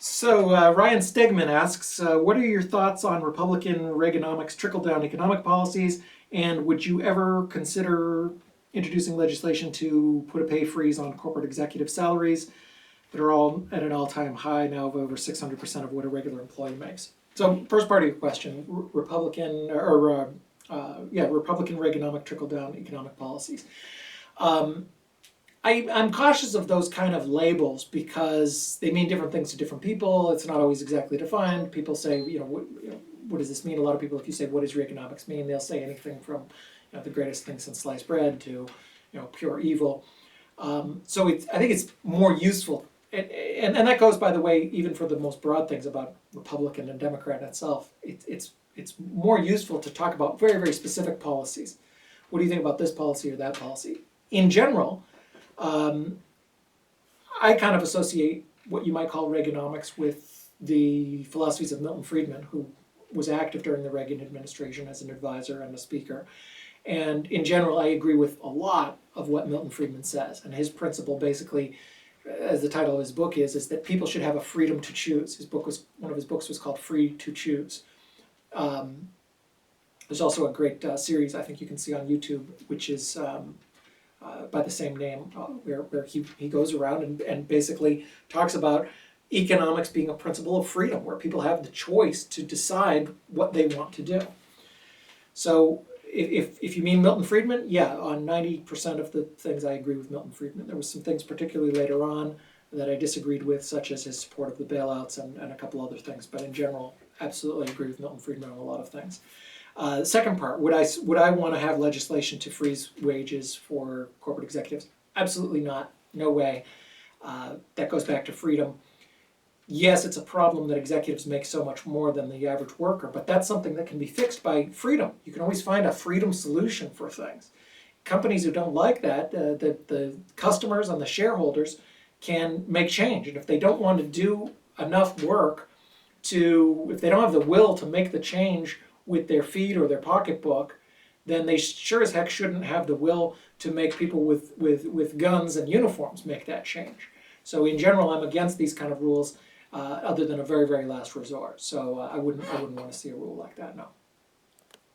So Ryan Stegman asks, what are your thoughts on Republican Reaganomics trickle-down economic policies, and would you ever consider introducing legislation to put a pay freeze on corporate executive salaries that are all at an all-time high now of over 600% of what a regular employee makes? So first part of your question, Republican Reaganomic trickle-down economic policies. I'm cautious of those kind of labels because they mean different things to different people. It's not always exactly defined. People say, what does this mean? A lot of people, if you say, what does Reaganomics mean? They'll say anything from, the greatest thing since sliced bread to, pure evil. So I think it's more useful. And that goes, by the way, even for the most broad things about Republican and Democrat itself. It's more useful to talk about very, very specific policies. What do you think about this policy or that policy? In general, I kind of associate what you might call Reaganomics with the philosophies of Milton Friedman, who was active during the Reagan administration as an advisor and a speaker. And in general, I agree with a lot of what Milton Friedman says. And his principle basically, as the title of his book is that people should have a freedom to choose. One of his books was called Free to Choose. There's also a great series I think you can see on YouTube, which is by the same name, where he goes around and basically talks about economics being a principle of freedom, where people have the choice to decide what they want to do. So if you mean Milton Friedman, yeah, on 90% of the things I agree with Milton Friedman. There was some things particularly later on that I disagreed with, such as his support of the bailouts and a couple other things. But in general, absolutely agree with Milton Friedman on a lot of things. The second part, would I want to have legislation to freeze wages for corporate executives? Absolutely not. No way. That goes back to freedom. Yes, it's a problem that executives make so much more than the average worker, but that's something that can be fixed by freedom. You can always find a freedom solution for things. Companies who don't like that, the customers and the shareholders can make change. And if they don't want to do enough work if they don't have the will to make the change with their feet or their pocketbook, then they sure as heck shouldn't have the will to make people with guns and uniforms make that change. So in general, I'm against these kind of rules, other than a very, very last resort. So I wouldn't want to see a rule like that, no.